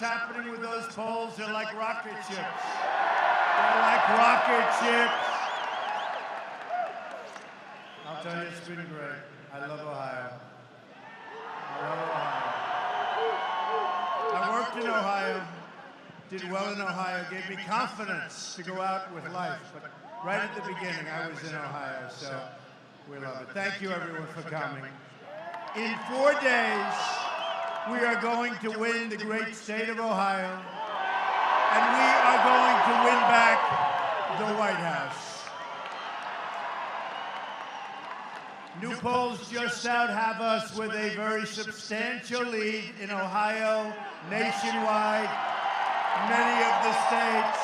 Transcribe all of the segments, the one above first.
what's happening with those polls? They're like rocket ships. They're like rocket ships. I'll tell you, it's been great. I love Ohio. I love Ohio. I worked in Ohio, did well in Ohio, gave me confidence to go out with life. But right at the beginning, I was in Ohio, so we love it. Thank you, everyone, for coming. In 4 days, we are going to win the great state of Ohio, and we are going to win back the White House. New polls just out have us with a very substantial lead in Ohio, nationwide, many of the states.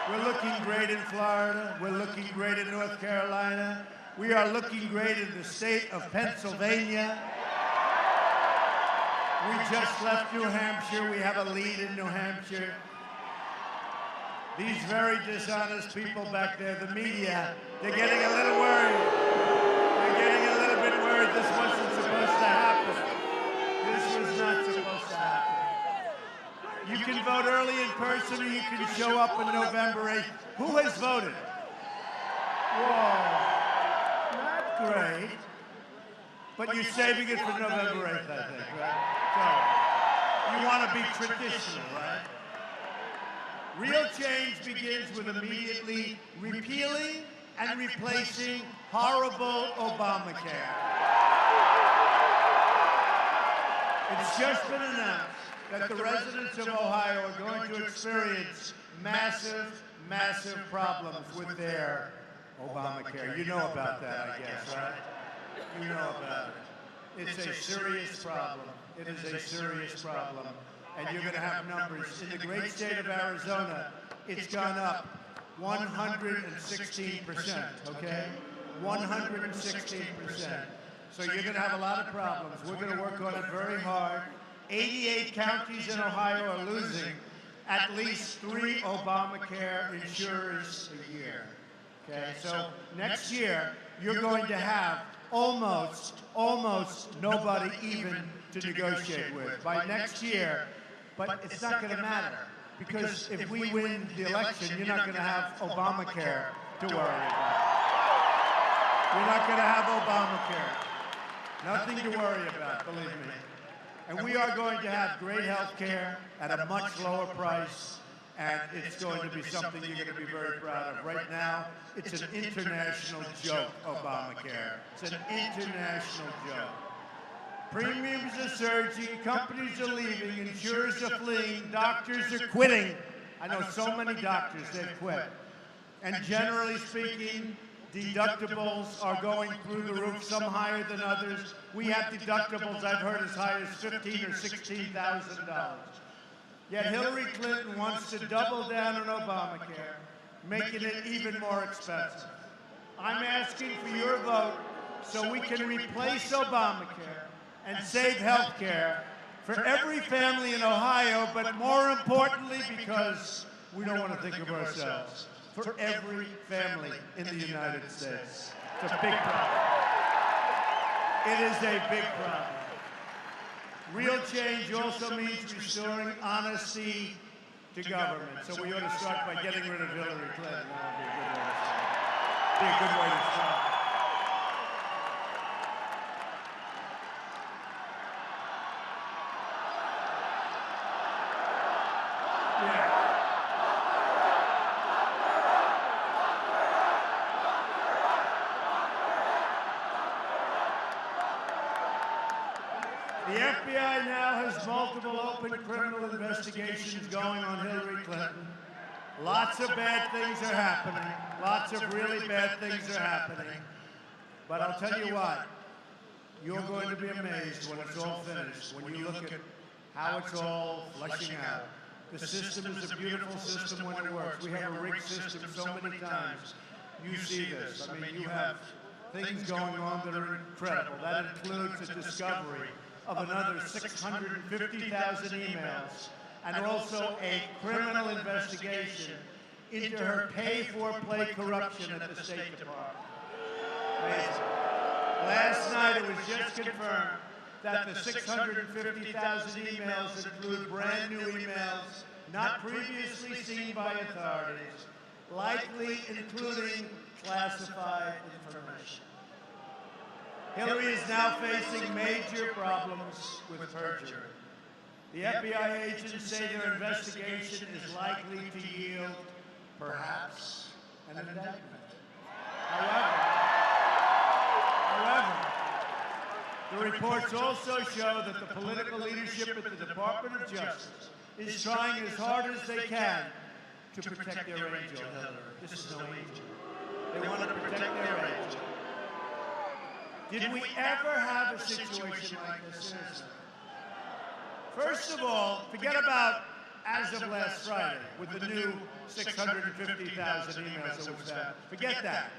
We're looking great in Florida. We're looking great in North Carolina. We are looking great in the state of Pennsylvania. We just left New Hampshire. We have a lead in New Hampshire. These very dishonest people back there, the media, they're getting a little worried. They're getting a little bit worried. This wasn't supposed to happen. This was not supposed to happen. You can vote early in person, or you can show up on November 8th. Who has voted? Whoa. Not great. But you're saving it for November 8th, I think, right? So, you want to be traditional, right? Real change begins with immediately repealing and replacing horrible Obamacare. It's just been announced that the residents of Ohio are going to experience massive, massive problems with their Obamacare. You know about that, I guess, right? You know about it. It's a serious problem. It is a serious problem. And you're going to have numbers. In the great state of Arizona, it's gone up 116%, okay? 116%. So you're going to have a lot of problems. We're going to work on it very hard. 88 counties in Ohio are losing at least 3 Obamacare insurers a year. Okay, so next year, you're going to have almost nobody even to negotiate with. By next year, but it's not going to matter, because if we win the election, you're not going to have Obamacare to worry about. You're not going to have Obamacare. Nothing to worry about, believe me. And we are going to have great health care at a much lower price, and it's going to be something you're going to be very proud of. Right now, it's an international joke, Obamacare. It's an international joke. Premiums are surging, companies are leaving, insurers are fleeing, doctors are quitting. I know so many doctors, they've quit. And generally speaking, deductibles are going through the roof, some higher than others. We have deductibles I've heard as high as $15,000 or $16,000. Yet Hillary Clinton wants to double down on Obamacare, making it even more expensive. I'm asking for your vote so we can replace Obamacare and save health care for every family in Ohio, but more importantly, because we don't want to think of ourselves, for every family in the United States. It's a big problem. It is a big problem. Real change also means restoring honesty to government. So we ought to start by getting rid of Hillary Clinton. That would be a good way to start. The FBI now has multiple open criminal investigations going on Hillary Clinton. Lots of bad things are happening. Lots of really bad things are happening. But I'll tell you what, you're going to be amazed when it's all finished, when you look at how it's all fleshing out. The system is a beautiful system when it works. We have a rigged system so many times. You see this. I mean, you have things going on that are incredible. That includes a discovery of another 650,000 emails, and also a criminal investigation into her pay-for-play corruption at the State Department. Amazing. Last night, it was just confirmed that the 650,000 emails include brand new emails not previously seen by authorities, likely including classified information. Hillary is now facing major problems with perjury. The FBI agents say their investigation is likely to yield, perhaps, an indictment. However, the reports also show that the political leadership at the Department of Justice is trying as hard as they can to protect their angel, Hillary. This is no angel. They want to protect their angel. Did we ever have a situation like this? Seriously. First of all, forget about as of last Friday with the new 650,000 emails that was found. Forget that.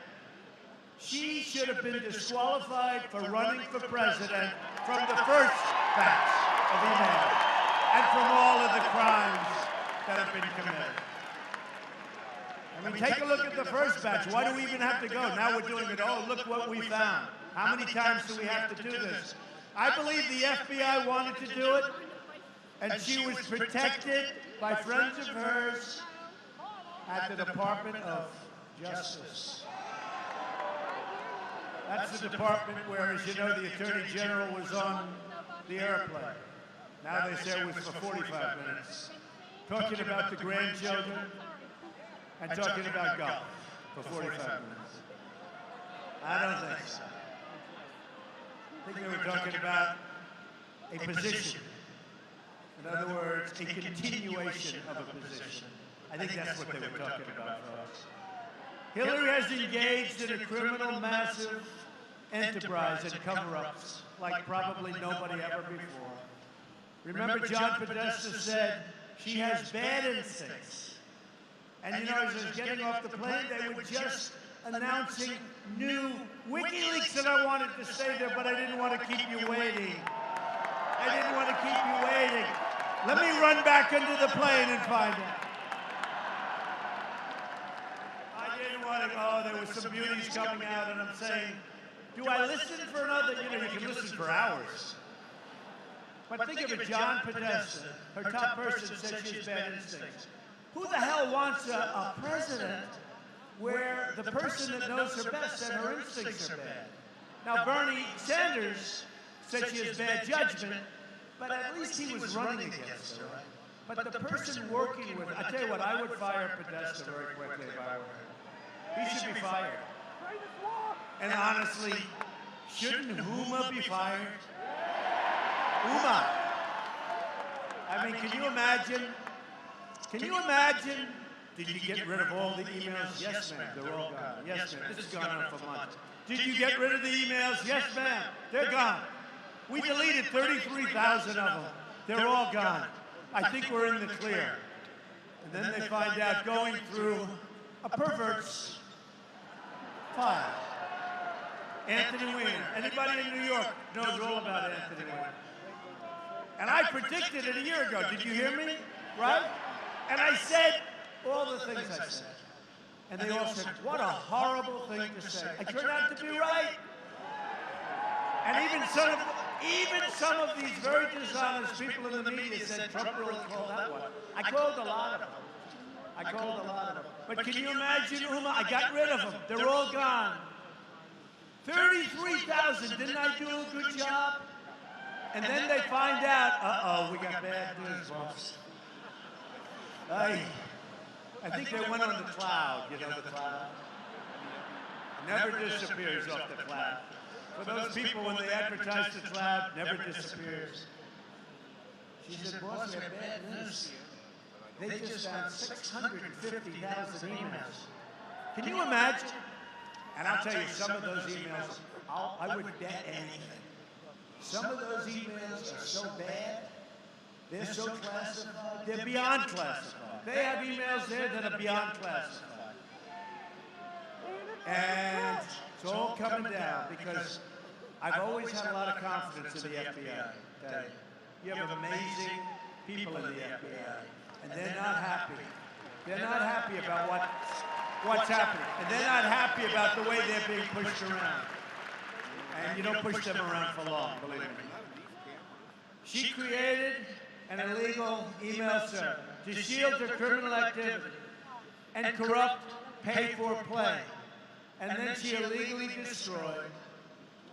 She should have been disqualified for running for president from the first batch of emails and from all of the crimes that have been committed. I mean, take a look at the first batch. Why do we even have to go? Now we're doing it. Oh, look what we found. How many times do we have to do this? I believe the FBI wanted to do it, and she was protected by friends of hers at the Department of Justice. That's the department where, as you know, the Attorney General was on the airplane. Now they say it was for 45 minutes. Talking about the grandchildren and talking about golf for 45 minutes. I don't think so. I think they were talking about a position. In other words, a continuation of a position. I think that's what they were talking about, folks. Hillary has engaged in a criminal massive enterprise and cover-ups like probably nobody ever before. Remember, John Podesta said she has bad instincts. And you know, as I was getting off the plane, they were just announcing new WikiLeaks that I wanted to stay there, but I didn't want to keep you waiting. I didn't want to keep you waiting. Let me run back into the plane and find out. I didn't want to go. There was some beauties coming out, and I'm saying, do I listen for another? You know, you can listen for hours. But think of it, John Podesta, her top person, said she has bad instincts. Who the hell wants a president where the person that knows her best said her instincts are bad? Now, Bernie Sanders said she has bad judgment, but at least he was running against her, right? But the person working with her, I tell you what, I would fire Podesta very quickly if I were her. He should be fired. And honestly, shouldn't Huma be fired? Huma. I mean, can you imagine? Can you imagine? Did you get rid of all the emails? Yes, ma'am. They're all gone. Yes, ma'am. This has gone on for months. Did you get rid of the emails? Yes, ma'am. They're gone. We deleted 33,000 of them. They're all gone. I think we're in the clear. And then they find out going through a pervert's file. Anthony Weiner. Anybody in New York knows all about Anthony Weiner. And I predicted it a year ago. Did you hear me? Right? And I said all the things I said. And they all said, what a horrible thing to say. I turned out to be right. And even some of these very dishonest people in the media said Trump really called that one. I called a lot of them. But can you imagine, Uma? I got rid of them. They're all gone. 33,000. Didn't I do a good job? And then they find out, uh-oh, we got bad news, boss. I think they went on the cloud, you know, the cloud. Never disappears off the cloud. For those people, when they advertise the cloud, never disappears. She said, boss, we have bad news. They just found 650,000 emails. Can you imagine? And I'll tell you, some of those emails, I would bet anything. Some of those emails are so bad, they're so classified, they're beyond classified. They have emails there that are beyond classified. And it's all coming down because I've always had a lot of confidence in the FBI. You have amazing people in the FBI, and they're not happy. They're not happy about what's happening, and they're not happy about the way they're being pushed around. And you don't push them around for long, believe me. She created an illegal email server to shield her criminal activity and corrupt pay-for-play. And then she illegally destroyed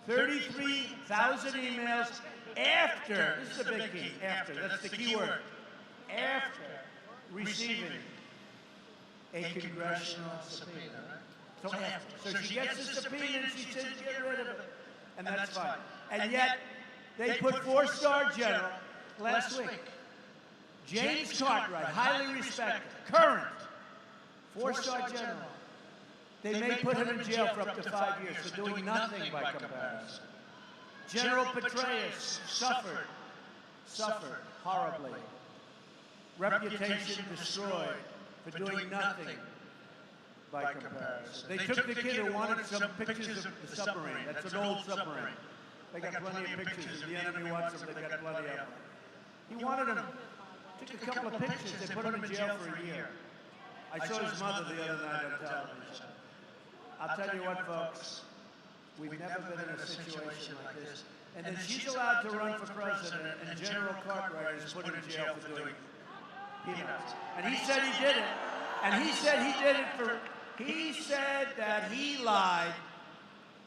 33,000 emails after, this is the big key, after, that's the key word, after receiving a congressional subpoena. So after. So she gets the subpoena and she says, get rid of it. And that's fine. And yet, they put four-star general last week, James Cartwright, highly respected, current, four-star general. They may put him in jail for up to 5 years for doing nothing by comparison. General Petraeus suffered horribly. Reputation destroyed for doing nothing by comparison. They took the kid who wanted some pictures of the submarine. That's an old submarine. They got plenty of pictures. If the enemy wants them, they got plenty of them. He wanted them. Took a couple of pictures. They put him in jail for a year. I saw his mother the other night on television. I'll tell you what, folks. We've never been in a situation like this. And then she's allowed to run for president, and General Cartwright is put in jail for doing peanuts. And he said he did it. And he said he did it for, he said that he lied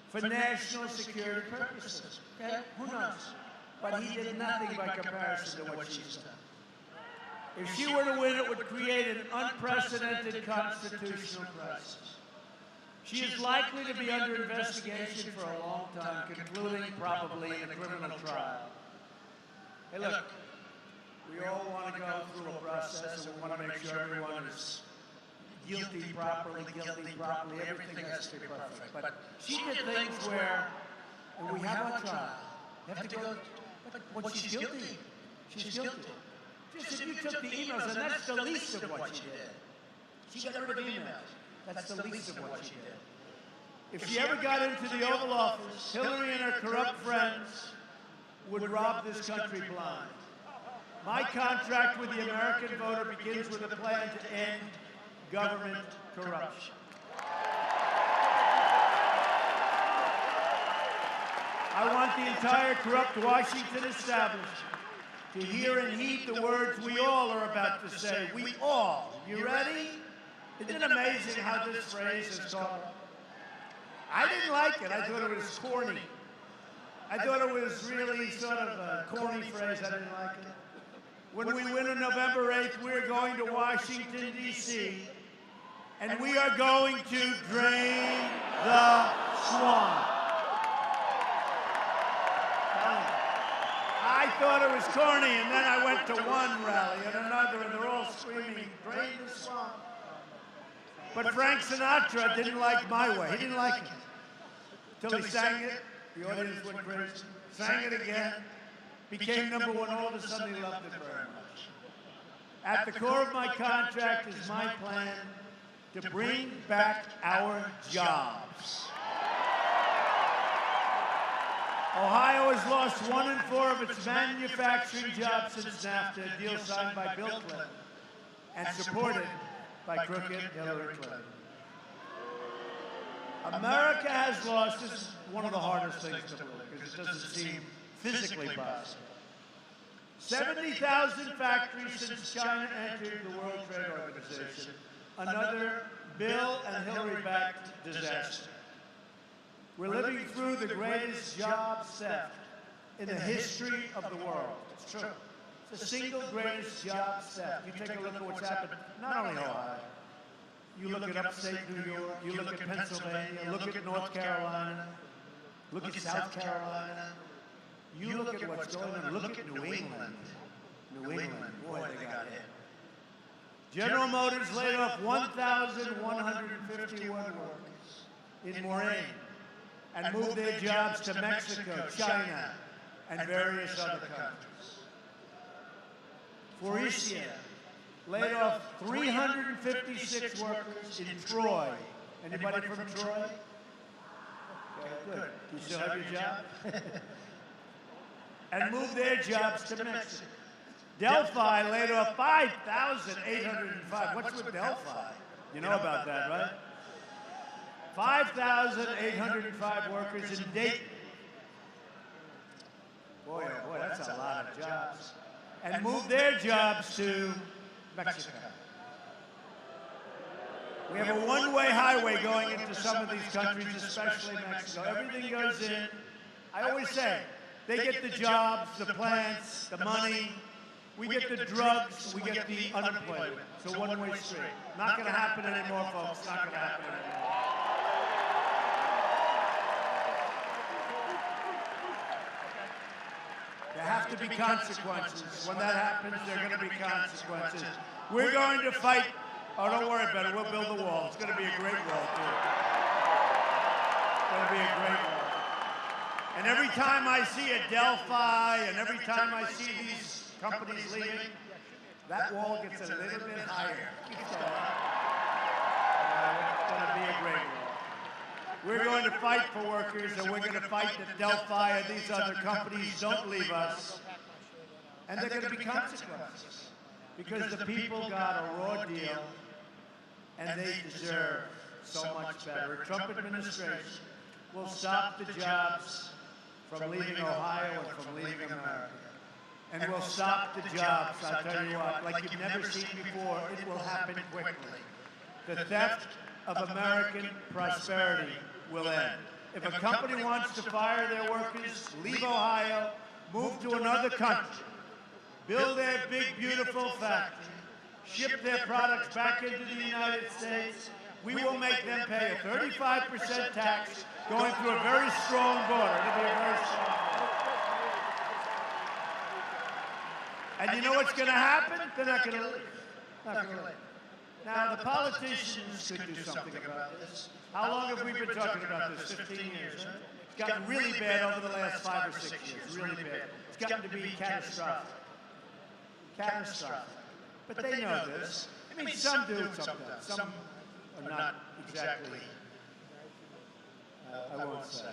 for national security purposes. Okay? Who knows? But he did nothing by comparison to what she's done. If she were to win, it would create an unprecedented constitutional crisis. She is likely to be under investigation for a long time, concluding probably in a criminal trial. Hey, look, we all want to go through a process, and we want to make sure everyone is guilty properly, everything has to be perfect. But she did things where, when we have a trial, you have to go, but she's guilty. She's guilty. Just if you took the emails, and that's the least of what she did. She got rid of emails. That's the least of what she did. If she ever got into the Oval Office, Hillary and her corrupt friends would rob this country blind. My contract with the American voter begins with a plan to end government corruption. I want the entire corrupt Washington establishment to hear and heed the words we all are about to say. We all. You ready? Isn't it amazing how this phrase is called? I didn't like it. I thought it was corny. I thought it was really sort of a corny phrase. I didn't like it. When we win on November 8th, we're going to Washington, D.C., and we are going to drain the swamp. I thought it was corny, and then I went to one rally and another, and they're all screaming, drain the swamp. But Frank Sinatra didn't like my way. He didn't like it. Till he sang it, the audience went crazy. Sang it again, became number one. All of a sudden, he loved it very much. At the core of my contract is my plan to bring back our jobs. Ohio has lost 1 in 4 of its manufacturing jobs since NAFTA, a deal signed by Bill Clinton and supported by crooked Hillary Clinton. America has lost, this is one of the hardest things to believe because it doesn't seem physically possible. 70,000 factories since China entered the World Trade Organization, another Bill and Hillary-backed disaster. We're living through the greatest job theft in the history of the world. It's true. It's the single greatest job theft. You take a look at what's happened, not only Ohio. You look at upstate New York, you look at Pennsylvania, look at North Carolina, look at South Carolina. You look at what's going on, look at New England. New England, boy, they got hit. General Motors laid off 1,151 workers in Moraine and moved their jobs to Mexico, China, and various other countries. Faurecia laid off 356 workers in Troy. Anybody from Troy? Okay, good. You still have your job? And moved their jobs to Mexico. Delphi laid off 5,805. What's with Delphi? You know about that, right? 5,805 workers in Dayton. Boy, oh boy, that's a lot of jobs. And move their jobs to Mexico. We have a one-way highway going into some of these countries, especially Mexico. Everything goes in. I always say, they get the jobs, the plants, the money. We get the drugs, we get the unemployment. It's a one-way street. Not going to happen anymore, folks. Not going to happen anymore. There have to be consequences. When that happens, there are going to be consequences. We're going to fight. Oh, don't worry about it. We'll build the wall. It's going to be a great wall, too. It's going to be a great wall. And every time I see a Delphi, and every time I see these companies leaving, that wall gets a little bit higher. It's going to be a great wall. We're going to fight for workers, and we're going to fight that Delphi and these other companies don't leave us. And there are going to be consequences, because the people got a raw deal, and they deserve so much better. A Trump administration will stop the jobs from leaving Ohio and from leaving America. And we'll stop the jobs, I'll tell you what, like you've never seen before. It will happen quickly. The theft of American prosperity will end. If a company wants to fire their workers, leave Ohio, move to another country, build their big, beautiful factory, ship their products back into the United States, we will make them pay a 35% tax going through a very strong border. It'll be a very strong border. And you know what's going to happen? They're not going to leave. Not going to leave. Now, the politicians could do something about this. How long have we been talking about this? 15 years. Huh? It's gotten really bad over the last 5 or 6 years. Really bad. It's gotten to be catastrophic. Catastrophic. But they know this. I mean, some do sometimes. Some are not exactly, I won't say.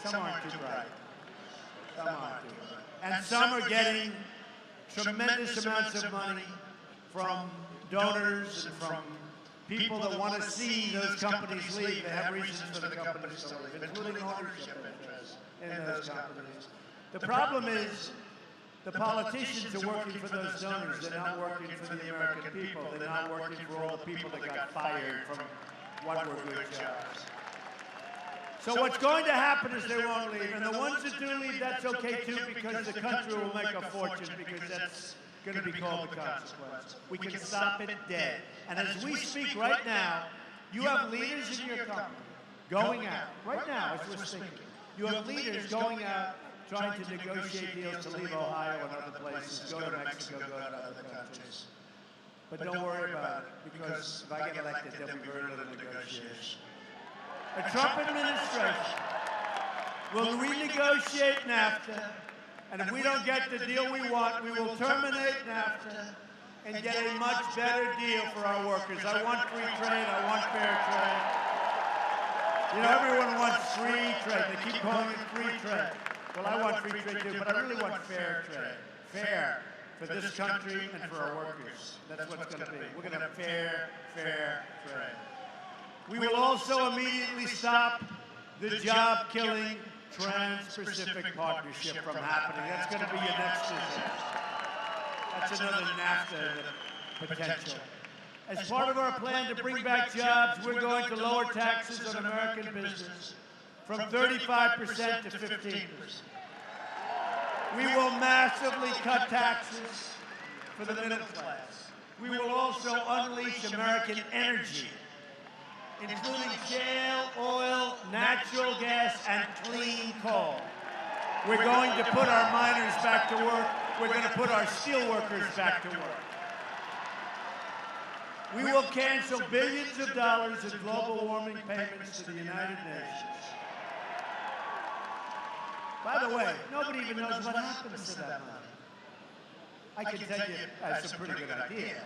Some aren't too bright. Some aren't too bright. And some are getting tremendous amounts of money from donors and from people that want to see those companies leave. They have reasons for the companies to leave, including ownership interests in those companies. The problem is, the politicians are working for those donors. They're not working for the American people. They're not working for all the people that got fired from what were good jobs. So what's going to happen is they won't leave. And the ones that do leave, that's okay too, because the country will make a fortune, because that's going to be called the consequence. We can stop it dead. And as we speak right now, you have leaders in your company going out. Right now, as we're speaking, you have leaders going out trying to negotiate deals to leave Ohio and other places, go to Mexico, go to other countries. But don't worry about it, because if I get elected, there'll be very little negotiation. A Trump administration will renegotiate NAFTA, and if we don't get the deal we want, we will terminate NAFTA and get a much better deal for our workers. I want free trade. I want fair trade. You know, everyone wants free trade. They keep calling it free trade. Well, I want free trade too, but I really want fair trade. Fair for this country and for our workers. That's what it's going to be. We're going to have fair trade. We will also immediately stop the job-killing Trans-Pacific Partnership from happening. That's going to be your next disaster. That's another NAFTA potential. As part of our plan to bring back jobs, we're going to lower taxes on American business from 35% to 15%. We will massively cut taxes for the middle class. We will also unleash American energy, including shale, oil, natural gas, and clean coal. We're going to put our miners back to work. We're going to put our steel workers back to work. We will cancel billions of dollars in global warming payments to the United Nations. By the way, nobody even knows what happens to that money. I can tell you that's a pretty good idea,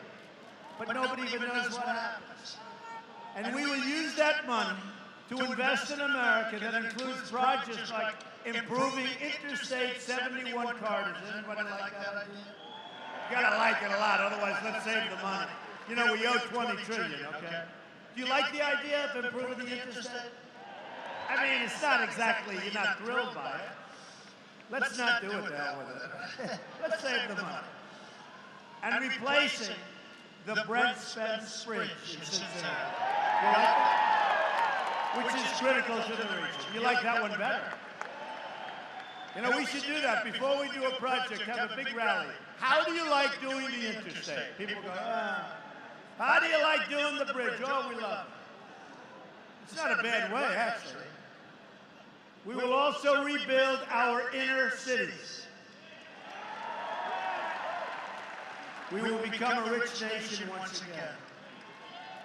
but nobody even knows what happens. And we will use that money to invest in America. That includes projects like improving Interstate 71 corridors. Anybody like that idea? You gotta like it a lot, otherwise let's save the money. You know, we owe 20 trillion, okay? Do you like the idea of improving the interstate? I mean, it's not exactly, you're not thrilled by it. Let's not do it that way. Let's save the money. And replacing the Brent Spence Bridge in Cincinnati. You like that? Which is critical to the region. You like that one better? You know, we should do that. Before we do a project, have a big rally. How do you like doing the interstate? People go, how do you like doing the bridge? Oh, we love it. It's not a bad way, actually. We will also rebuild our inner cities. We will become a rich nation once again.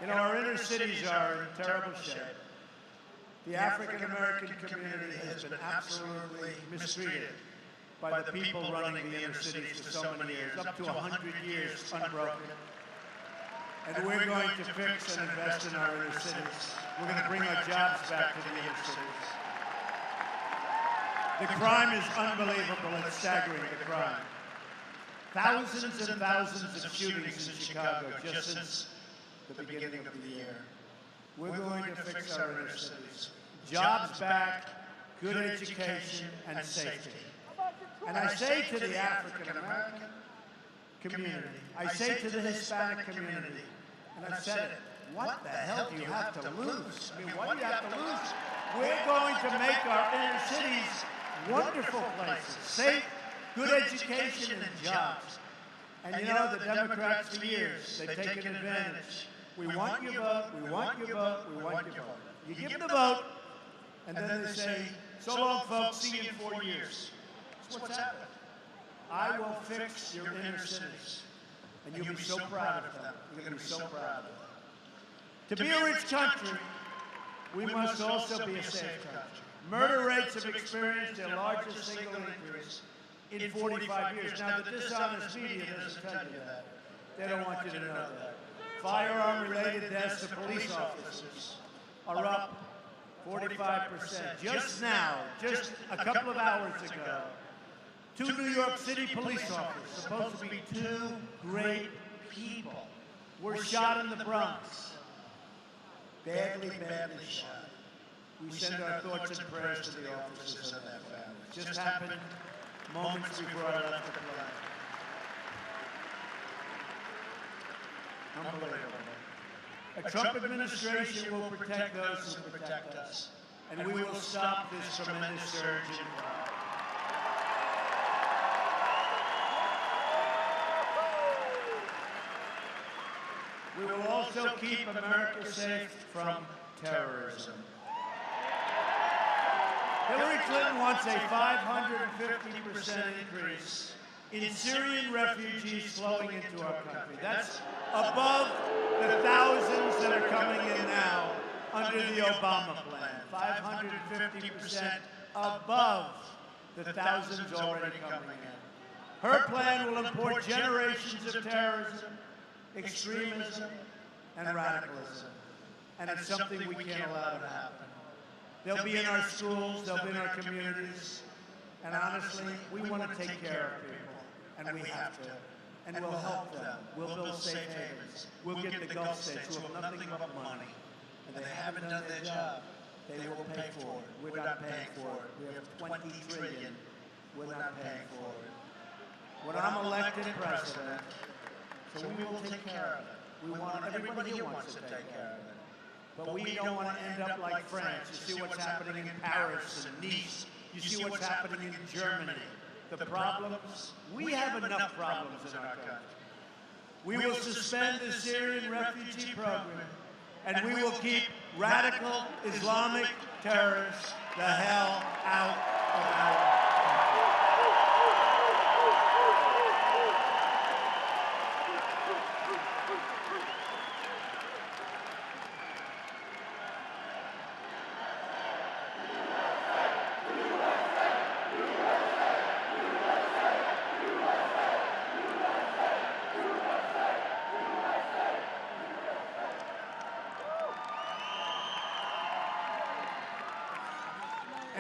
You know, our inner cities are in terrible shape. The African-American community has been absolutely mistreated by the people running the inner cities for so many years, up to 100 years unbroken. And we're going to fix and invest in our inner cities. We're going to bring our jobs back to the inner cities. The crime is unbelievable. It's staggering, the crime. Thousands and thousands of shootings in Chicago just since the beginning of the year. We're going to fix our inner cities. Jobs back, good education, and safety. And I say to the African-American community, I say to the Hispanic community, and I've said it, what the hell do you have to lose? I mean, what do you have to lose? We're going to make our inner cities wonderful places, safe, good education, and jobs. And you know, the Democrats for years, they've taken advantage. We want your vote, we want your vote, we want your vote. You give them the vote, and then they say, so long, folks, see you in 4 years. That's what's happening. I will fix your inner cities. And you'll be so proud of them. You're going to be so proud of them. To be a rich country, we must also be a safe country. Murder rates have experienced their largest single increase in 45 years. Now, the dishonest media doesn't tell you that. They don't want you to know that. Firearm-related deaths of police officers are up 45%. Just now, just a couple of hours ago, 2 New York City police officers, supposed to be 2 great people, were shot in the Bronx. Badly, badly shot. We send our thoughts and prayers to the officers and their families. Just happened moments before I left the plane. Unbelievable. A Trump administration will protect those who protect us, and we will stop this tremendous surge in crime. We will also keep America safe from terrorism. Hillary Clinton wants a 550% increase in Syrian refugees flowing into our country. That's above the thousands that are coming in now under the Obama plan. 550% above the thousands already coming in. Her plan will import generations of terrorism, extremism, and radicalism. And it's something we can't allow to happen. They'll be in our schools, they'll be in our communities, and honestly, we want to take care of people, and we have to. And we'll help them. We'll build safe havens. We'll get the Gulf states who have nothing but money, and they haven't done their job. They will pay for it. We're not paying for it. We have 20 trillion. We're not paying for it. When I'm elected president, so we will take care of it. We want, everybody here wants to take care of it. But we don't want to end up like France. You see what's happening in Paris and Nice. You see what's happening in Germany. The problems, we have enough problems in our country. We will suspend the Syrian refugee program, and we will keep radical Islamic terrorists the hell out of our country.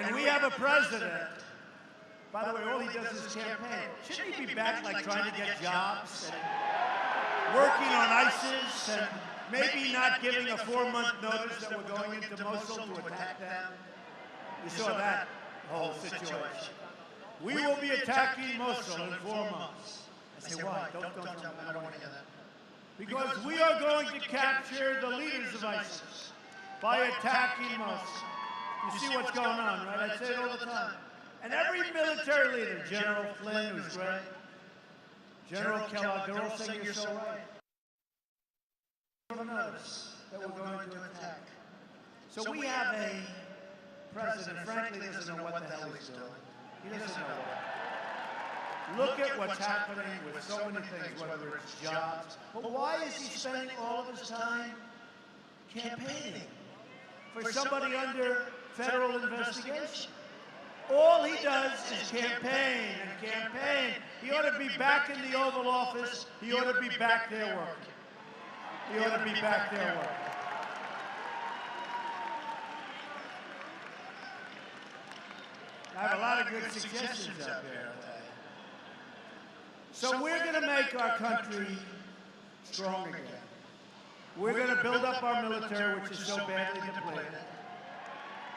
And we have a president, by the way, all he does is campaign. Shouldn't he be back, like, trying to get jobs and working on ISIS and maybe not giving a 4-month notice that we're going into Mosul to attack them? You saw that whole situation. We will be attacking Mosul in 4 months. I say, why? Don't tell me. I don't want to hear that. Because we are going to capture the leaders of ISIS by attacking Mosul. You see what's going on, right? I say it all the time. And every military leader, General Flynn, who's great, General Kellogg, they're all saying you're so right. Notice that we're going to attack. So we have a president, frankly, doesn't know what the hell he's doing. He doesn't know what. Look at what's happening with so many things, whether it's jobs. But why is he spending all of his time campaigning for somebody under federal investigation? All he does is campaign and campaign. He ought to be back in the Oval Office. He ought to be back there working. He ought to be back there working. I have a lot of good suggestions out there. So we're going to make our country strong again. We're going to build up our military, which is so badly depleted.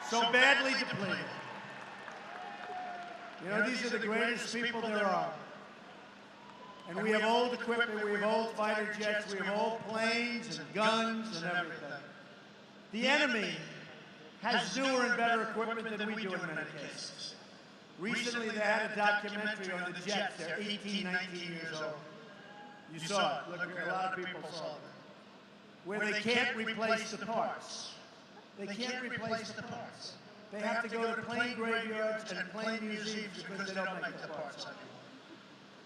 So badly depleted. You know, these are the greatest people there are. And we have old equipment, we have old fighter jets, we have old planes and guns and everything. The enemy has newer and better equipment than we do in many cases. Recently, they had a documentary on the jets. They're 18, 19 years old. You saw it. Look, a lot of people saw it. Where they can't replace the parts. They can't replace the parts. They have to go to plane graveyards and plane museums because they don't make the parts.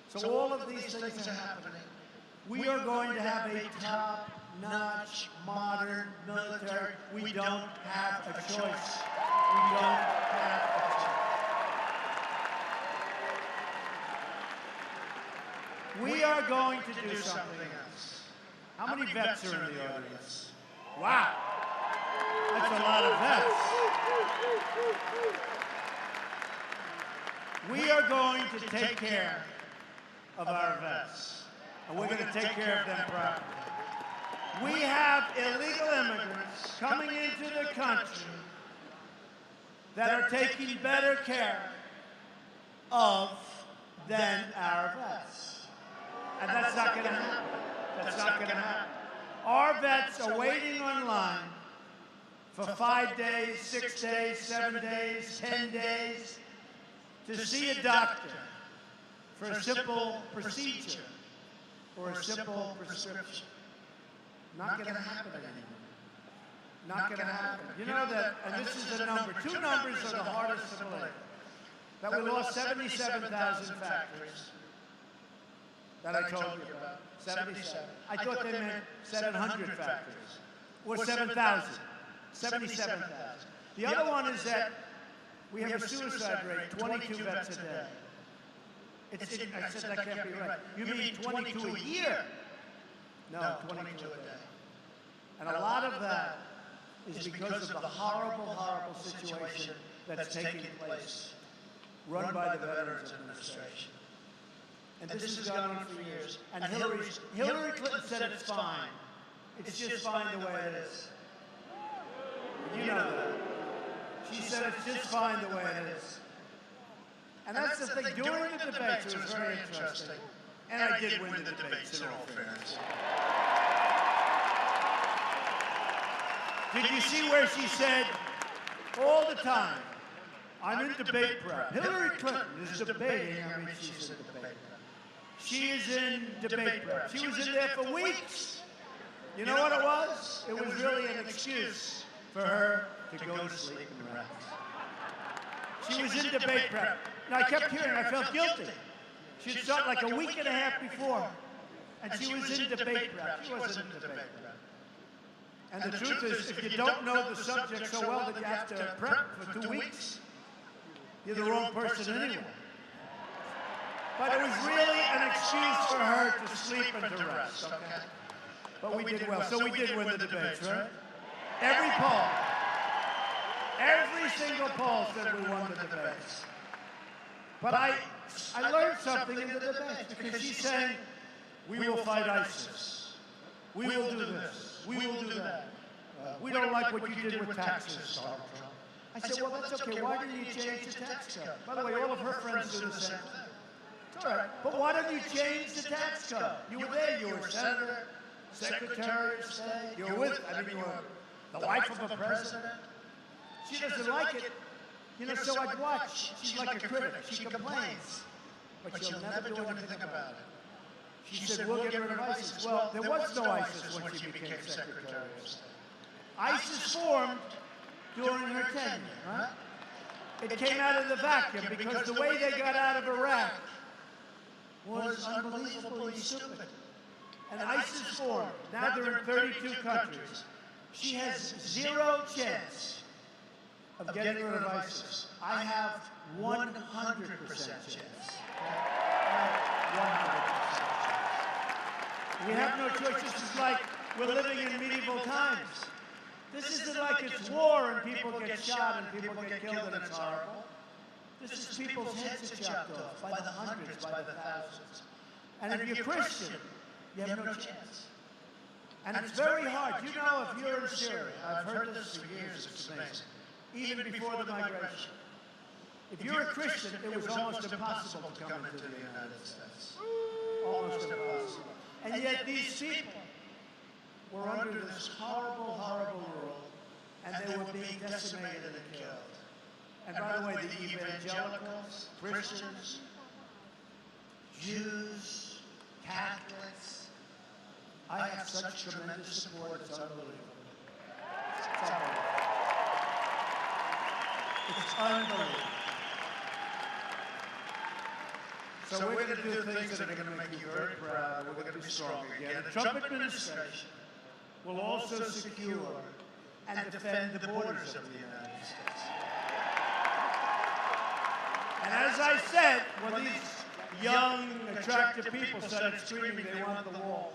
So all of these things are happening. We are going to have a top-notch, modern military. We don't have a choice. We don't have a choice. We are going to do something else. How many vets are in the audience? Wow. That's a lot of vets. We are going to take care of our vets. And we're going to take care of them properly. We have illegal immigrants coming into the country that are taking better care of than our vets. And that's not going to happen. That's not going to happen. Our vets are waiting online for 5 days, 6 days, 7 days, 10 days to see a doctor for a simple procedure or a simple prescription. Not going to happen anymore. Not going to happen. You know that, and this is a number. 2 numbers are the hardest to believe. That we lost 77,000 factories. That I told you about, 77. I thought they meant 700 factories, or 7,000, 77,000. The other one is that we have a suicide rate, 22 vets a day. I said that can't be right. You mean 22 a year? No, 22 a day. And a lot of that is because of the horrible, horrible situation that's taking place, run by the Veterans Administration. And this has gone on for years. And Hillary Clinton said it's fine. It's just fine the way it is. You know that. She said it's just fine the way it is. And that's the thing. During the debates, it was very interesting. And I did win the debates, in all fairness. Did you see where she said, all the time, I'm in debate prep. Hillary Clinton is debating. I mean, she's in debate prep. She is in debate prep. She was in there for weeks. You know what it was? It was really an excuse for her to go to sleep and rest. She was in debate prep. And I kept hearing, I felt guilty. She'd start like a week and a half before. And she was in debate prep. She wasn't in debate prep. And the truth is, if you don't know the subject so well that you have to prep for 2 weeks, you're the wrong person anyway. But it was really an excuse for her to sleep and to rest, okay? But we did well. So we did win the debates, right? Every poll, every single poll said we won the debates. But I learned something in the debates because she's saying, we will fight ISIS. We will do this. We will do that. We don't like what you did with taxes, Donald Trump. I said, well, that's okay. Why didn't you change the tax code? By the way, all of her friends do the same thing. It's all right. But why don't you change the tax code? You were there. You were senator, secretary of state. You were with, you were the wife of a president. She doesn't like it. So I'd watch. She's like a critic. She complains. But she'll never do anything about it. She said, we'll get rid of ISIS. Well, there was no ISIS when she became secretary of state. ISIS formed during her tenure, right? It came out of the vacuum because the way they got out of Iraq was unbelievably stupid. And ISIS formed. Now they're in 32 countries. She has zero chance of getting rid of ISIS. I have 100% chance. 100%. We have no choice. This is like we're living in medieval times. This isn't like it's war and people get shot and people get killed and it's horrible. This is people's heads are chopped off by the hundreds, by the thousands. And if you're Christian, you have no chance. And it's very hard. You know, if you're in Syria, I've heard this for years, it's amazing. Even before the migration. If you're a Christian, it was almost impossible to come into the United States. Almost impossible. And yet these people were under this horrible, horrible rule, and they were being decimated and killed. And by the way, the evangelicals, Christians, Jews, Catholics, I have such tremendous support, it's unbelievable. It's unbelievable. It's unbelievable. So we're going to do things that are going to make you very proud. We're going to be strong again. The Trump administration will also secure and defend the borders of the United States. And as I said, when these young, attractive people started screaming they want the wall,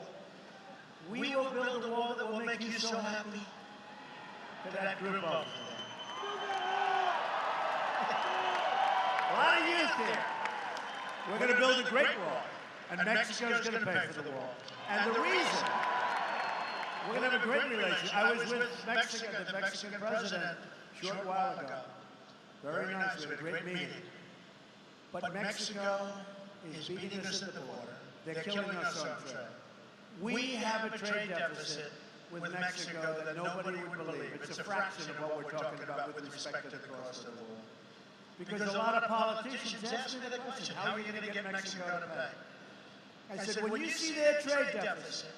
we will build a wall that will make you so happy to that group of them. A lot of youth here. We're going to build a great wall, and Mexico's going to pay for the wall. And the reason, we're going to have a great relationship. I was with the Mexican president a short while ago. Very nice, we had a great meeting. But Mexico is beating us at the border. They're killing us on trade. We have a trade deficit with Mexico that nobody would believe. It's a fraction of what we're talking about with respect to the cost of the wall. Because a lot of politicians ask me the question, how are you going to get Mexico to pay? I said, when you see their trade deficit,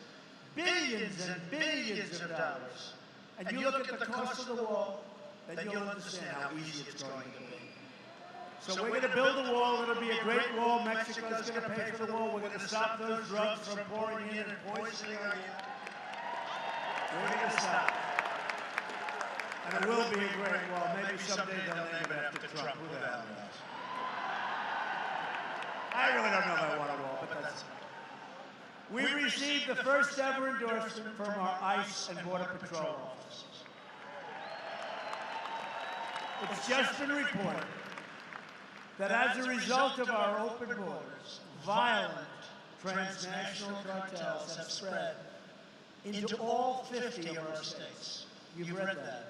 billions and billions of dollars, and you look at the cost of the wall, then you'll understand how easy it's going to be. So we're going to build a wall. It'll be a great wall. Mexico's going to pay for the wall. We're going to stop those drugs from pouring in and poisoning our youth. We're going to stop. And it will be a great wall. Maybe someday they'll name it after Trump. Who the hell knows? I really don't know if I want a wall, but that's it. We received the first ever endorsement from our ICE and Border Patrol officers. It's just been reported that as a result of our open borders, violent transnational cartels have spread into all 50 of our states. You've read that.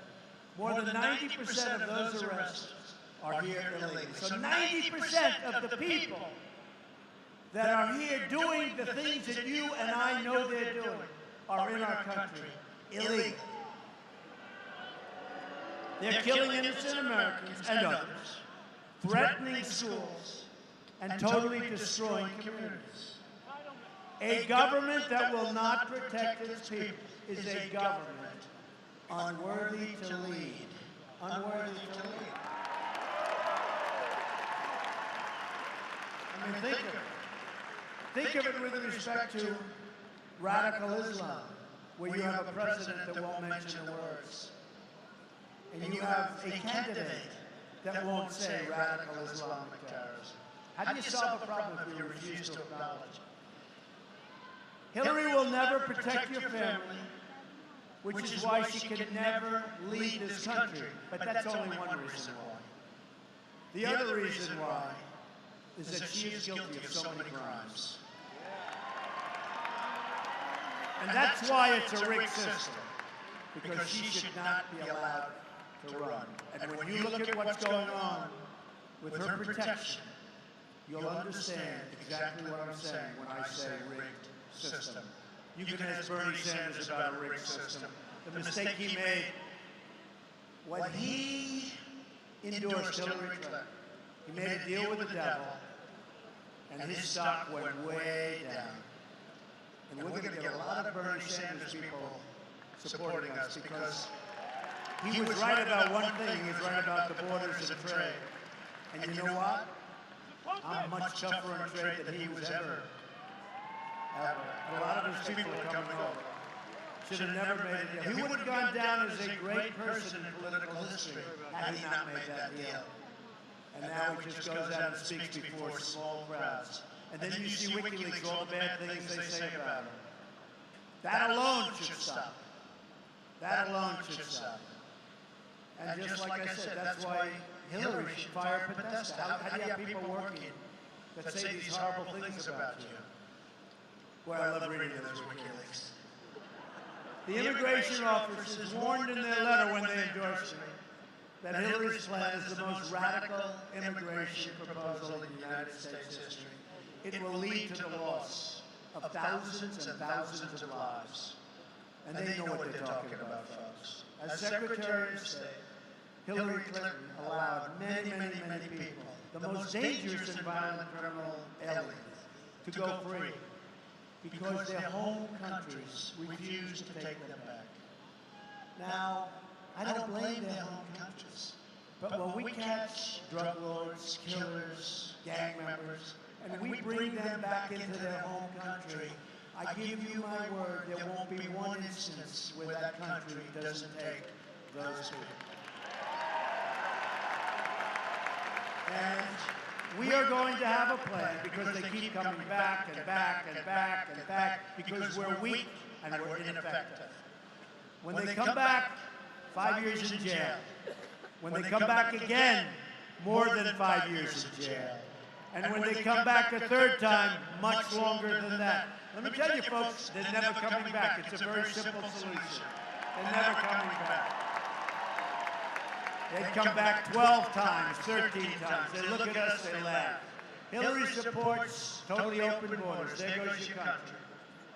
More than 90% of those arrested are here illegally. So 90% of the people that are here doing the things that you and I know they're doing are in our country illegally. They're killing innocent Americans and others, threatening schools, and totally destroying communities. A government that will not protect its people is a government unworthy to lead. Unworthy to lead. I mean, think of it. Think of it with respect to radical Islam, where you have a president that won't mention the words. And you have a candidate that won't say radical Islamic terrorism. How do you solve a problem if you refuse to acknowledge it? Hillary will never protect your family, which is why she can never lead this country. But that's only one reason why. The other reason why is that she is guilty of so many crimes. And that's why it's a rigged system, because she should not be allowed to run. And when you look at what's going on with her protection, you'll understand exactly what I'm saying when I say rigged system. You can ask Bernie Sanders about a rigged system. The mistake he made when he endorsed Hillary Clinton, he made a deal with the devil, and his stock went way down. And we're going to get a lot of Bernie Sanders people supporting us because he was right about one thing. He was right about the borders and trade. And you know what? I'm much tougher on trade than he was ever. And a lot of his people are coming over. Should have never made a deal. He would have gone down as a great person in political history had he not made that deal. And now he just goes out and speaks before small crowds. And then you see WikiLeaks, all the bad things they say about him. That alone should stop. That alone should stop. And just like I said, that's why Hillary should fire Podesta. How do you have people working that say these horrible things about you? Well, I love reading those WikiLeaks. The immigration officers warned in their letter when they endorsed me that Hillary's plan is the most radical immigration proposal in United States history. It will lead to the loss of thousands and thousands of lives. And they know what they're talking about, folks. As Secretary of State, Hillary Clinton allowed many, many, many people, the most dangerous and violent criminal aliens, to go free because their home countries refused to take them back. Now, I don't blame their home countries, but when we catch drug lords, killers, gang members, and we bring them back into their home country, I give you my word, there won't be one instance where that country doesn't take those people. And we are going to have a plan because they keep coming back and back and back and back because we're weak and we're ineffective. When they come back, 5 years in jail. When they come back again, more than 5 years in jail. And when they come back a third time, much longer than that. Let me tell you, folks, they're never coming back. It's a very simple solution. They're never coming back. They'd come back 12 times, 13 times. They look at us, they laugh. Hillary supports totally open borders. There goes your country.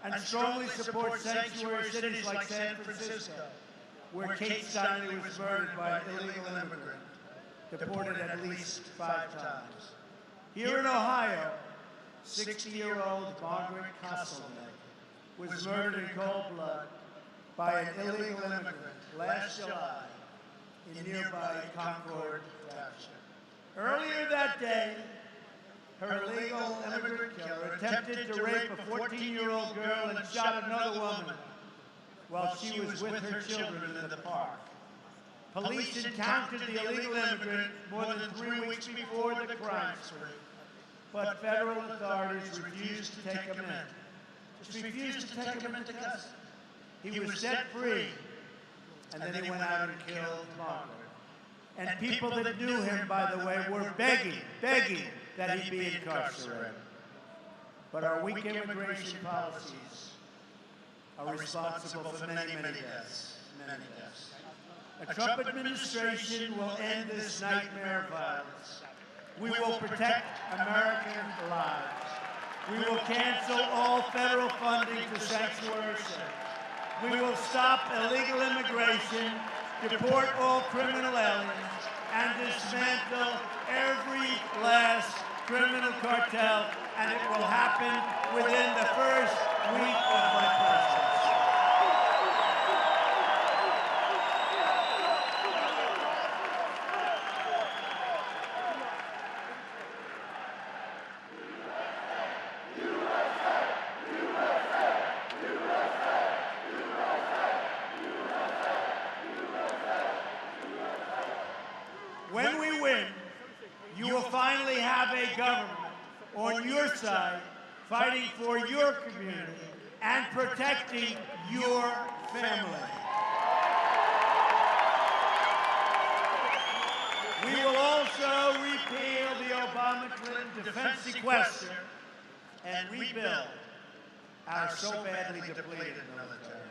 And strongly supports sanctuary cities like San Francisco, where Kate Steinle was murdered by an illegal immigrant, deported at least 5 times. Here in Ohio, 60-year-old Margaret Castleman was murdered in cold blood by an illegal immigrant last July in nearby Concord Township. Earlier that day, her illegal immigrant killer attempted to rape a 14-year-old girl and shot another woman while she was with her children in the park. Police encountered the illegal immigrant more than 3 weeks before the crime spree, but federal authorities refused to take him in. Just refused to take him into custody. He was set free, and then he went out and killed Margaret. And people that knew him, by the way, were begging that he be incarcerated. But our weak immigration policies are responsible for many, many deaths. Many deaths. A Trump administration will end this nightmare of violence. We will protect American lives. We will cancel all federal funding for sanctuary cities. We will stop illegal immigration, deport all criminal aliens, and dismantle every last criminal cartel, and it will happen within the first week of my presidency. When we win, you will finally have a government on your side fighting for your community and protecting your family. We will also repeal the Obama-Clinton defense sequester and rebuild our so badly depleted military.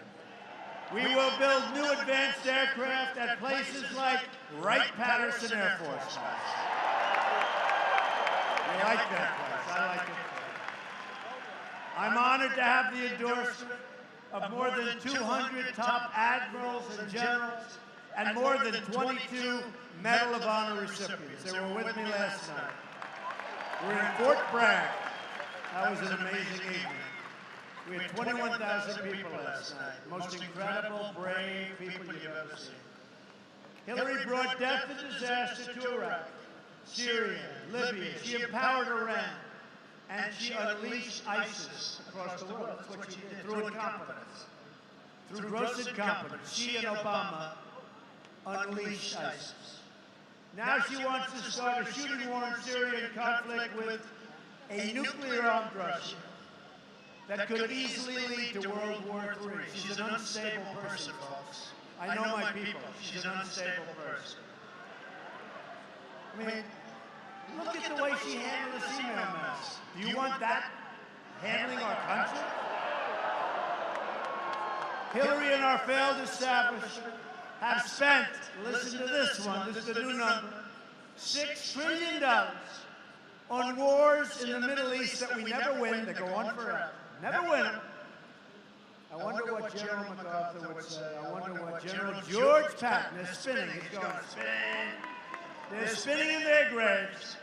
We will build new advanced aircraft at places like Wright-Patterson Air Force Base. We like that place. I like it. I'm honored to have the endorsement of more than 200 top admirals and generals and more than 22 Medal of Honor recipients. They were with me last night. We're in Fort Bragg. That was an amazing evening. We had 21,000 people last night. Most incredible, brave people you've ever seen. Hillary brought death and disaster to Iraq, Syria, Libya. She empowered Iran. And she unleashed ISIS across the world. That's what she did through incompetence. Through gross incompetence, she and Obama unleashed ISIS. Now she wants to start a shooting war in Syrian conflict with a nuclear-armed Russia that could easily lead to World War III. She's an unstable person, folks. I know my people. She's an unstable person. I mean, look at the way she handled this email mess. Do you want that handling our country? Hillary and our failed establishment have spent, listen to this one, this is the new number, $6 trillion on wars in the Middle East that we never win, that go on forever. Never win them. I wonder what General MacArthur would say. I wonder what General George Patton is spinning. He's going, spin. They're spinning in their graves.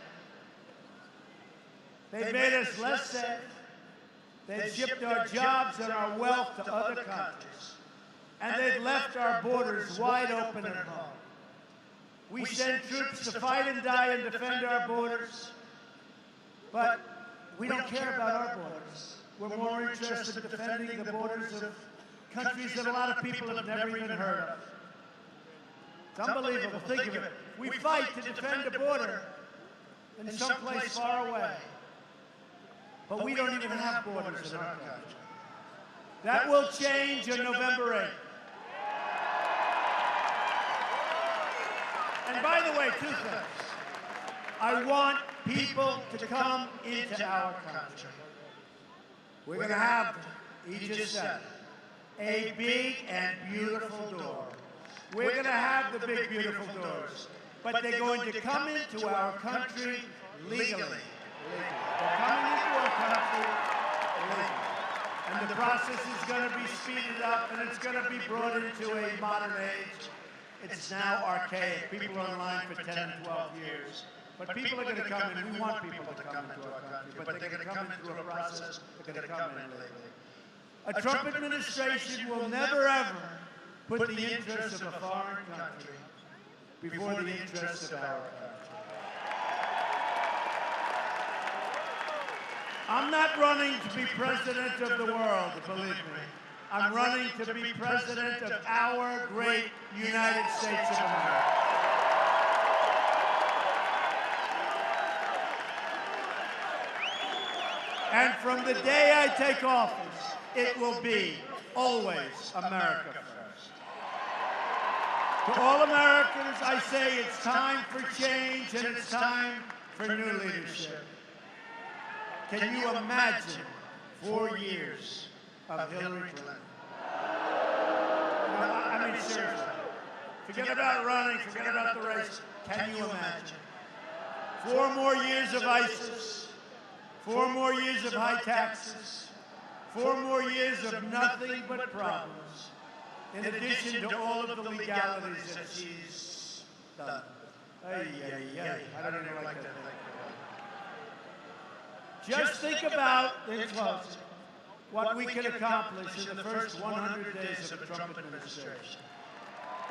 They've made us less safe. They've shipped our jobs and our wealth to other countries. And they've left our borders wide open at home. We send troops to fight and die and defend our borders. But we don't care about our borders. We're more interested in defending the borders of countries that a lot of people have never even heard of. It's unbelievable. Think of it. We fight to defend a border in some place far away. But we don't even have borders in our country. That will change on November 8th. And by the way, two things. I want people to come into our country. We're going to have, he just said, a big and beautiful door. We're going to have the big, beautiful doors. But they're going to come into our country legally. They're coming into our country legally. And the process is going to be speeded up, and it's going to be brought into a modern age. It's now archaic. People are online for 10 and 12 years. But people are going to come in. We want people to come into our country, but they're going to come in through a process. They're going to come in legally. A Trump administration will never, ever put the interests of a foreign country before the interests of our country. I'm not running to be president of the world, believe me. I'm running to be president of our great United States of America. And from the day I take office, it will be always America first. To all Americans, I say it's time for change and it's time for new leadership. Can you imagine 4 years of Hillary Clinton? I mean, seriously. Forget about running, forget about the race. Can you imagine? 4 more years of ISIS. 4 more years of high taxes, 4 more years of nothing but problems, in addition to all of the legalities that she's done. I don't even like that. Just think about, in closing, what we can accomplish in the first 100 days of the Trump administration.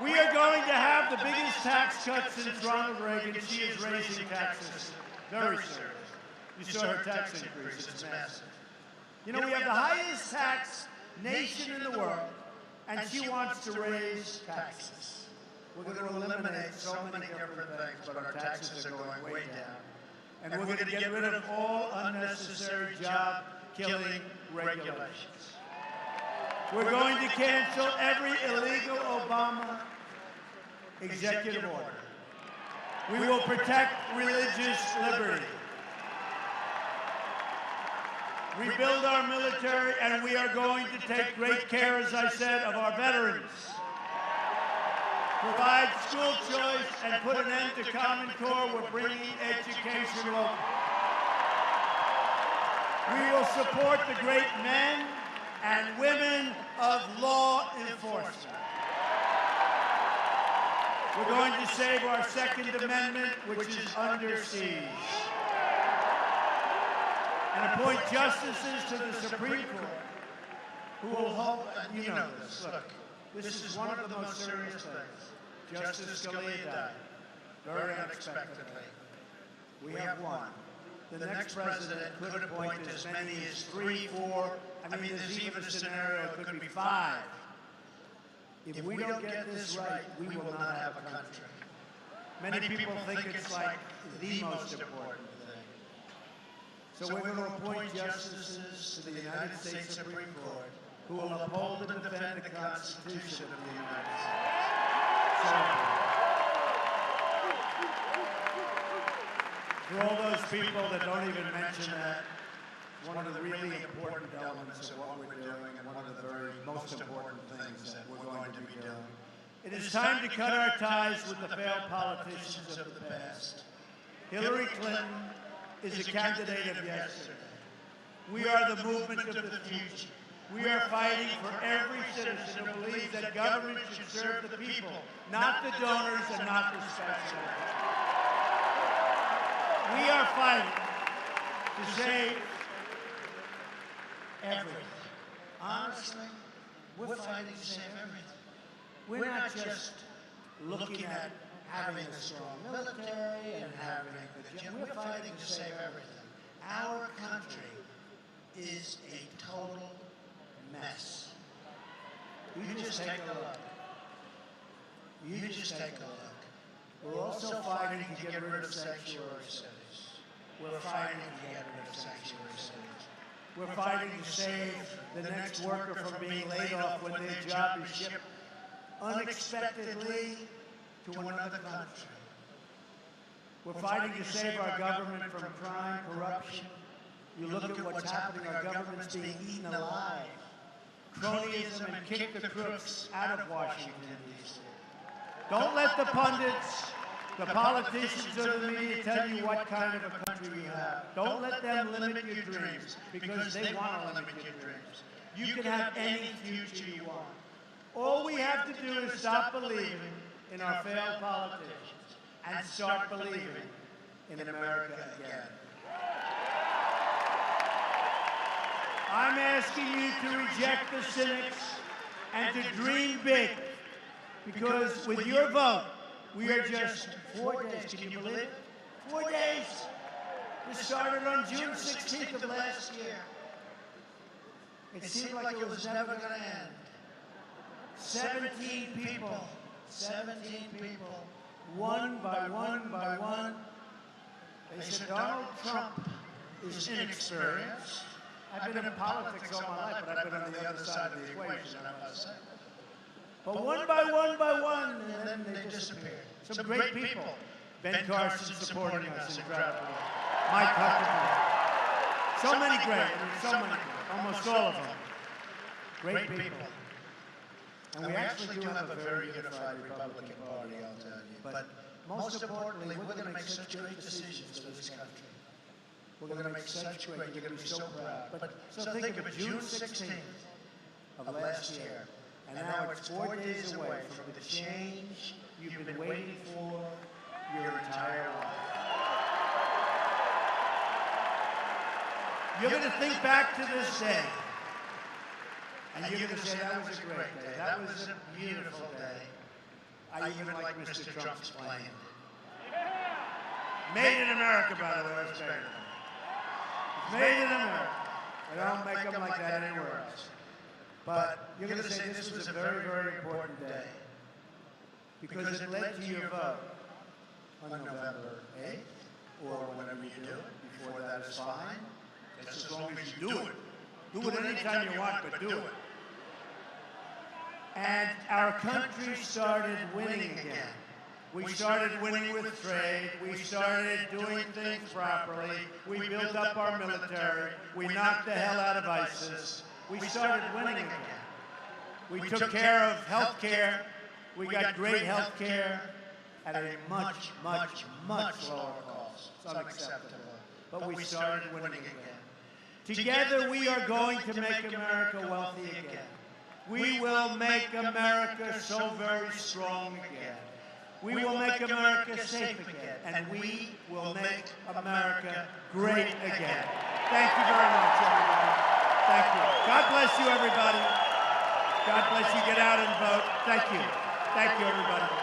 We are going to have the biggest tax cuts since Ronald Reagan. She is raising taxes very seriously. You saw her tax increase, it's massive. You know, we have the highest tax nation in the world, and she wants to raise taxes. We're going to eliminate so many different things, but our taxes are going way down. And we're going to get rid of all unnecessary job-killing regulations. We're going to cancel every illegal Obama executive order. We will protect religious liberty. rebuild our military, and we are going to take great care, as I said, of our veterans. Provide school choice and put an end to Common Core. We're bringing education local. We will support the great men and women of law enforcement. We're going to save our Second Amendment, which is under siege, and appoint justices to the Supreme Court who will hold, you know this, look, this is one of the most serious things. Justice Scalia died very unexpectedly. We have one. The next president could appoint as many as 3, 4, I mean, there's even a scenario it could be 5. If we don't get this right, we will not have a country. Many people think it's like the most important thing. So we're going to appoint justices to the United States Supreme Court who will uphold and defend the Constitution of the United States. So, for all those people that don't even mention that, one of the really important elements of what we're doing and one of the very most important things that we're going to be doing. It is time to cut our ties with the failed politicians of the past. Hillary Clinton is a candidate of yesterday. We are the movement of the future. We are fighting for every citizen who believes that government should serve the people, not the donors and not the specialists. We are fighting to save everything. Honestly, we're fighting to save everything. We're not just looking at having a strong military and having a good job. We're fighting to save everything. Our country is a total mess. You just take a look. You just take a look. We're also fighting to get rid of sanctuary cities. We're fighting to get rid of sanctuary cities. We're fighting to save the next worker from being laid off when their job is shipped unexpectedly to another country. We're fighting to save our government from crime, corruption. You look at what's happening, our government's being eaten alive. Cronyism and kick the crooks out of Washington, D.C. Don't let the pundits, the politicians, or the media tell you what kind of a country you have. Don't let them limit your dreams, because they want to limit your dreams. You can have any future you want. All we have to do is stop believing in our failed politicians and start believing in America again. I'm asking you to reject the cynics and to dream big, because with your vote, we are just 4 days. Can you believe it? 4 days. This started on June 16th of last year. It seemed like it was never going to end. 17 people, one by one, they said Donald Trump is inexperienced. I've been in politics all my life, but I've been on the other side of the equation, I must say. But one by one, and then they disappeared. Some great people. Ben Carson supporting us incredibly. Mike Huckabee. So many great, so many, almost all of them. Great people. And we actually do have a very unified Republican Party, I'll tell you. But most importantly, we're going to make such great decisions for this country. We're going to make such great, you're going to be so proud. But so think of it, June 16th of last year, and now it's 4 days away from the change you've been waiting for your entire life. You're going to think back to this day, and you're going to say, that was a great day. That was a beautiful day. I even like Mr. Trump's plane. Made in America, by the way, it's better. It's made in America. They don't make them like that anywhere else. But you're going to say this was a very, very important day, because it led to your vote on November 8th, or whenever you do it. Before that is fine. That's as long as you do it. Do it anytime you want, but do it. And our country started winning again. We started winning with trade. We started doing things properly. We built up our military. We knocked the hell out of ISIS. We started winning again. We took care of health care. We got great health care at a much, much, much lower cost. It's unacceptable. But we started winning again. Together, we are going to make America wealthy again. We will make America so very strong again. We will make America safe again. And we will make America great again. Thank you very much, everybody. Thank you. God bless you, everybody. God bless you. Get out and vote. Thank you. Thank you, everybody.